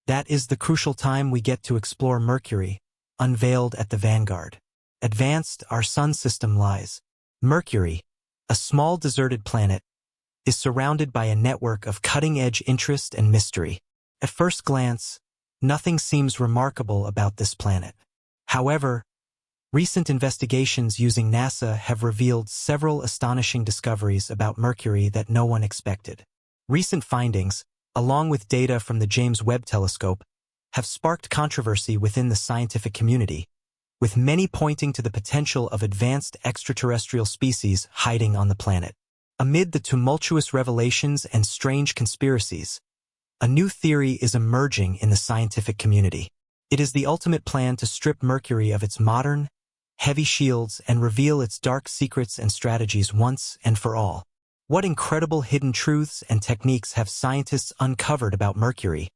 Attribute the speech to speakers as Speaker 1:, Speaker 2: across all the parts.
Speaker 1: That is the crucial time we get to explore Mercury, unveiled at the vanguard. Advanced, our sun system lies. Mercury, a small deserted planet, is surrounded by a network of cutting-edge interest and mystery. At first glance, nothing seems remarkable about this planet. However, recent investigations using NASA have revealed several astonishing discoveries about Mercury that no one expected. Recent findings, along with data from the James Webb Telescope, have sparked controversy within the scientific community, with many pointing to the potential of advanced extraterrestrial species hiding on the planet. Amid the tumultuous revelations and strange conspiracies, a new theory is emerging in the scientific community. It is the ultimate plan to strip Mercury of its modern, heavy shields and reveal its dark secrets and strategies once and for all. What incredible hidden truths and techniques have scientists uncovered about Mercury?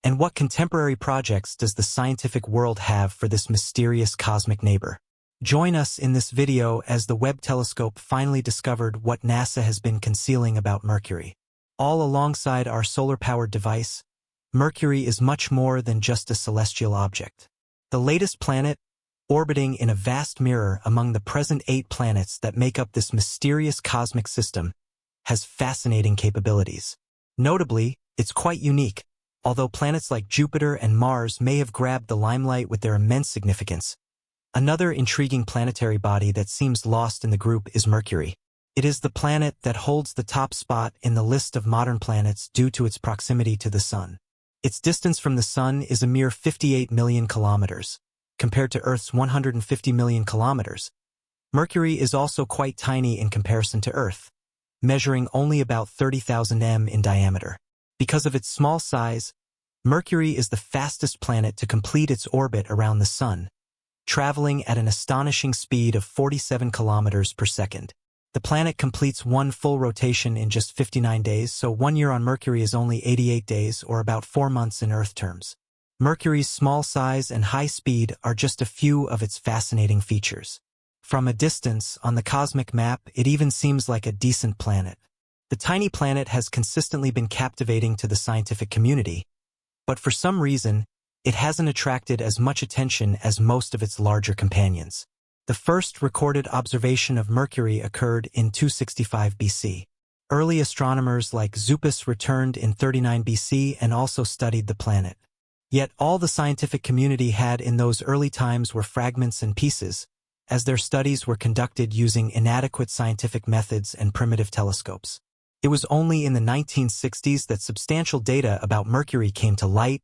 Speaker 1: And what contemporary projects does the scientific world have for this mysterious cosmic neighbor? Join us in this video as the Webb telescope finally discovered what NASA has been concealing about Mercury. All alongside our solar-powered device, Mercury is much more than just a celestial object. The latest planet, orbiting in a vast mirror among the present 8 planets that make up this mysterious cosmic system, has fascinating capabilities. Notably, it's quite unique. Although planets like Jupiter and Mars may have grabbed the limelight with their immense significance, another intriguing planetary body that seems lost in the group is Mercury. It is the planet that holds the top spot in the list of modern planets due to its proximity to the Sun. Its distance from the Sun is a mere 58 million kilometers, compared to Earth's 150 million kilometers. Mercury is also quite tiny in comparison to Earth, measuring only about 30,000 m in diameter. Because of its small size, Mercury is the fastest planet to complete its orbit around the Sun, traveling at an astonishing speed of 47 kilometers per second. The planet completes one full rotation in just 59 days, so 1 year on Mercury is only 88 days, or about 4 months in Earth terms. Mercury's small size and high speed are just a few of its fascinating features. From a distance, on the cosmic map, it even seems like a decent planet. The tiny planet has consistently been captivating to the scientific community, but for some reason, it hasn't attracted as much attention as most of its larger companions. The first recorded observation of Mercury occurred in 265 BC. Early astronomers like Zupus returned in 39 BC and also studied the planet. Yet all the scientific community had in those early times were fragments and pieces, as their studies were conducted using inadequate scientific methods and primitive telescopes. It was only in the 1960s that substantial data about Mercury came to light,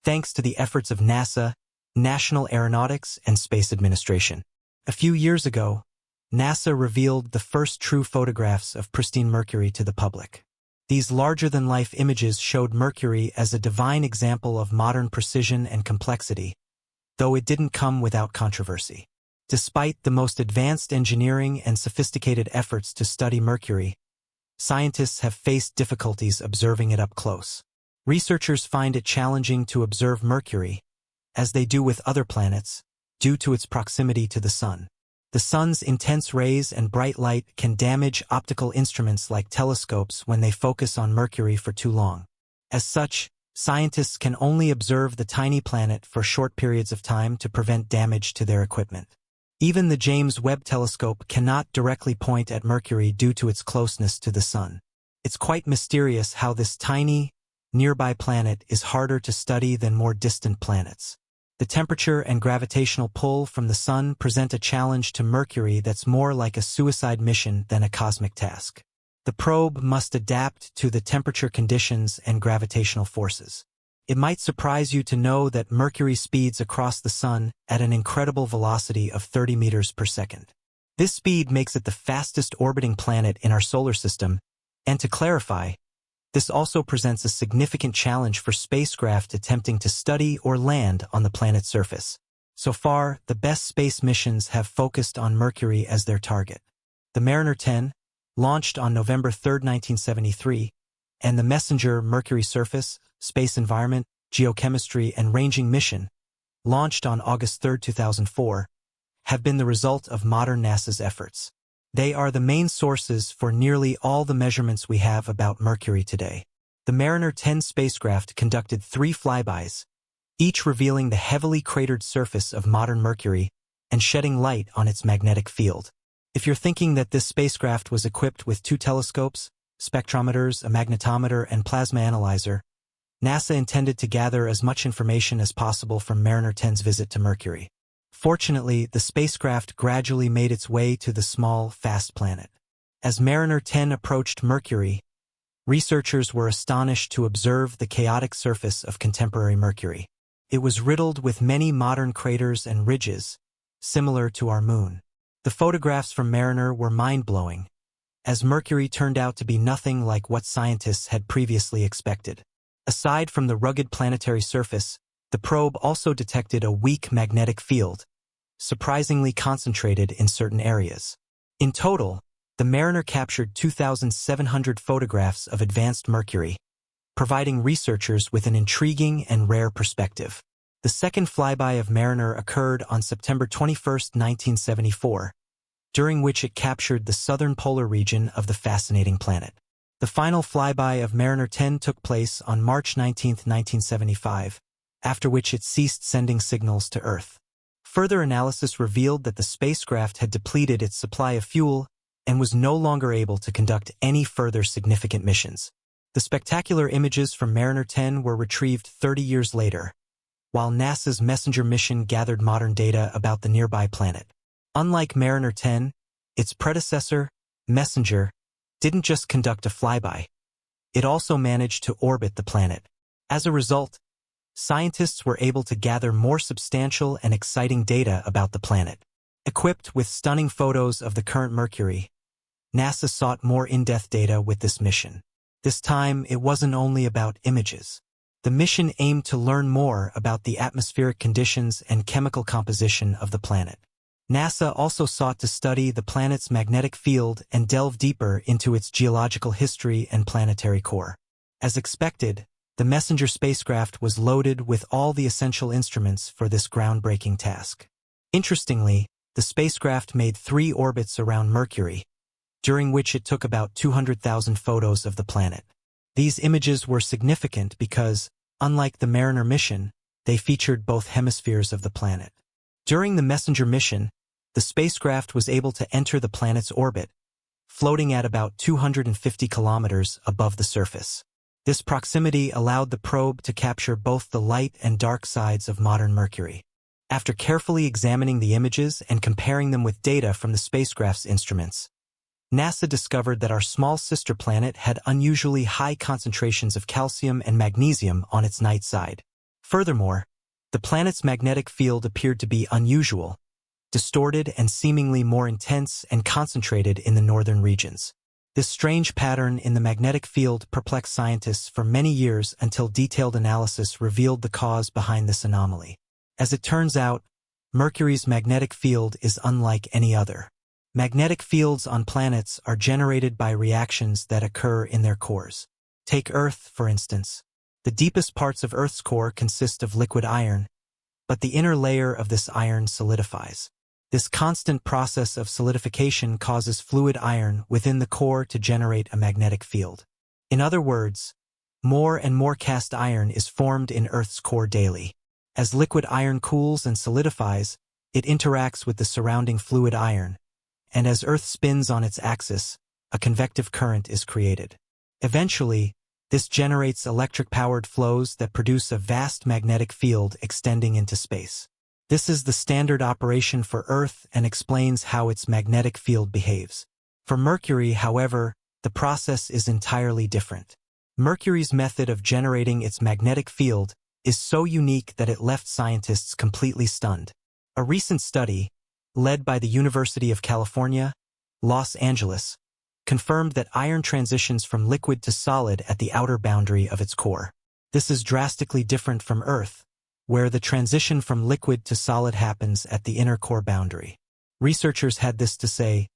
Speaker 1: thanks to the efforts of NASA, National Aeronautics, and Space Administration. A few years ago, NASA revealed the first true photographs of pristine Mercury to the public. These larger-than-life images showed Mercury as a divine example of modern precision and complexity, though it didn't come without controversy. Despite the most advanced engineering and sophisticated efforts to study Mercury, scientists have faced difficulties observing it up close. Researchers find it challenging to observe Mercury, as they do with other planets, due to its proximity to the Sun. The Sun's intense rays and bright light can damage optical instruments like telescopes when they focus on Mercury for too long. As such, scientists can only observe the tiny planet for short periods of time to prevent damage to their equipment. Even the James Webb Telescope cannot directly point at Mercury due to its closeness to the Sun. It's quite mysterious how this tiny, nearby planet is harder to study than more distant planets. The temperature and gravitational pull from the Sun present a challenge to Mercury that's more like a suicide mission than a cosmic task. The probe must adapt to the temperature conditions and gravitational forces. It might surprise you to know that Mercury speeds across the Sun at an incredible velocity of 30 meters per second. This speed makes it the fastest orbiting planet in our solar system, and to clarify, this also presents a significant challenge for spacecraft attempting to study or land on the planet's surface. So far, the best space missions have focused on Mercury as their target. The Mariner 10, launched on November 3, 1973, and the Messenger Mercury Surface, Space Environment, Geochemistry and Ranging mission, launched on August 3, 2004, have been the result of modern NASA's efforts. They are the main sources for nearly all the measurements we have about Mercury today. The The Mariner 10 spacecraft conducted 3 flybys, each revealing the heavily cratered surface of modern Mercury and shedding light on its magnetic field. If you're thinking that this spacecraft was equipped with 2 telescopes, spectrometers, a magnetometer, and plasma analyzer, NASA intended to gather as much information as possible from Mariner 10's visit to Mercury. Fortunately, the spacecraft gradually made its way to the small, fast planet. As Mariner 10 approached Mercury, researchers were astonished to observe the chaotic surface of contemporary Mercury. It was riddled with many modern craters and ridges, similar to our moon. The photographs from Mariner were mind-blowing, as Mercury turned out to be nothing like what scientists had previously expected. Aside from the rugged planetary surface, the probe also detected a weak magnetic field, surprisingly concentrated in certain areas. In total, the Mariner captured 2,700 photographs of advanced Mercury, providing researchers with an intriguing and rare perspective. The second flyby of Mariner occurred on September 21, 1974, during which it captured the southern polar region of the fascinating planet. The final flyby of Mariner 10 took place on March 19, 1975, after which it ceased sending signals to Earth. Further analysis revealed that the spacecraft had depleted its supply of fuel and was no longer able to conduct any further significant missions. The spectacular images from Mariner 10 were retrieved 30 years later, while NASA's Messenger mission gathered modern data about the nearby planet. Unlike Mariner 10, its predecessor, Messenger, didn't just conduct a flyby. It also managed to orbit the planet. As a result, scientists were able to gather more substantial and exciting data about the planet. Equipped with stunning photos of the current Mercury, NASA sought more in-depth data with this mission. This time, it wasn't only about images. The mission aimed to learn more about the atmospheric conditions and chemical composition of the planet. NASA also sought to study the planet's magnetic field and delve deeper into its geological history and planetary core. As expected, the Messenger spacecraft was loaded with all the essential instruments for this groundbreaking task. Interestingly, the spacecraft made 3 orbits around Mercury, during which it took about 200,000 photos of the planet. These images were significant because, unlike the Mariner mission, they featured both hemispheres of the planet. During the Messenger mission, the spacecraft was able to enter the planet's orbit, floating at about 250 kilometers above the surface. This proximity allowed the probe to capture both the light and dark sides of modern Mercury. After carefully examining the images and comparing them with data from the spacecraft's instruments, NASA discovered that our small sister planet had unusually high concentrations of calcium and magnesium on its night side. Furthermore, the planet's magnetic field appeared to be unusual, distorted and seemingly more intense and concentrated in the northern regions. This strange pattern in the magnetic field perplexed scientists for many years until detailed analysis revealed the cause behind this anomaly. As it turns out, Mercury's magnetic field is unlike any other. Magnetic fields on planets are generated by reactions that occur in their cores. Take Earth, for instance. The deepest parts of Earth's core consist of liquid iron, but the inner layer of this iron solidifies. This constant process of solidification causes fluid iron within the core to generate a magnetic field. In other words, more and more cast iron is formed in Earth's core daily. As liquid iron cools and solidifies, it interacts with the surrounding fluid iron, and as Earth spins on its axis, a convective current is created. Eventually, this generates electric-powered flows that produce a vast magnetic field extending into space. This is the standard operation for Earth and explains how its magnetic field behaves. For Mercury, however, the process is entirely different. Mercury's method of generating its magnetic field is so unique that it left scientists completely stunned. A recent study, led by the University of California, Los Angeles, confirmed that iron transitions from liquid to solid at the outer boundary of its core. This is drastically different from Earth, where the transition from liquid to solid happens at the inner core boundary. Researchers had this to say,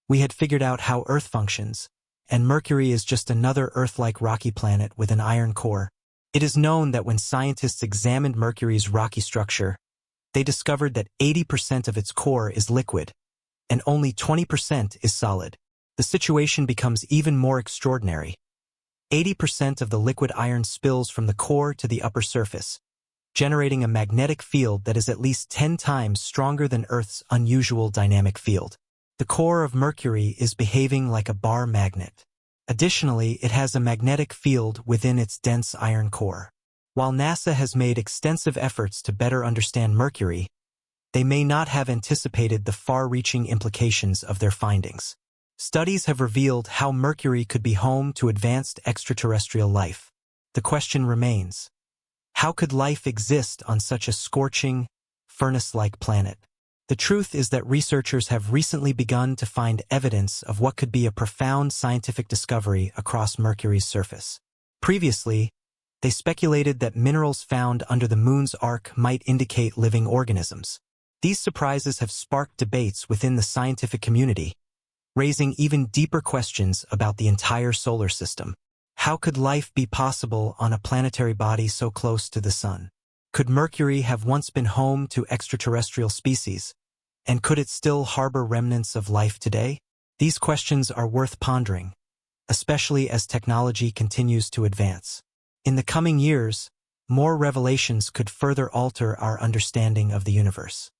Speaker 1: "We had figured out how Earth functions, and Mercury is just another Earth-like rocky planet with an iron core." It is known that when scientists examined Mercury's rocky structure, they discovered that 80% of its core is liquid, and only 20% is solid. The situation becomes even more extraordinary. 80% of the liquid iron spills from the core to the upper surface, generating a magnetic field that is at least 10 times stronger than Earth's unusual dynamic field. The core of Mercury is behaving like a bar magnet. Additionally, it has a magnetic field within its dense iron core. While NASA has made extensive efforts to better understand Mercury, they may not have anticipated the far-reaching implications of their findings. Studies have revealed how Mercury could be home to advanced extraterrestrial life. The question remains, how could life exist on such a scorching, furnace-like planet? The truth is that researchers have recently begun to find evidence of what could be a profound scientific discovery across Mercury's surface. Previously, they speculated that minerals found under the moon's arc might indicate living organisms. These surprises have sparked debates within the scientific community, raising even deeper questions about the entire solar system. How could life be possible on a planetary body so close to the Sun? Could Mercury have once been home to extraterrestrial species? And could it still harbor remnants of life today? These questions are worth pondering, especially as technology continues to advance. In the coming years, more revelations could further alter our understanding of the universe.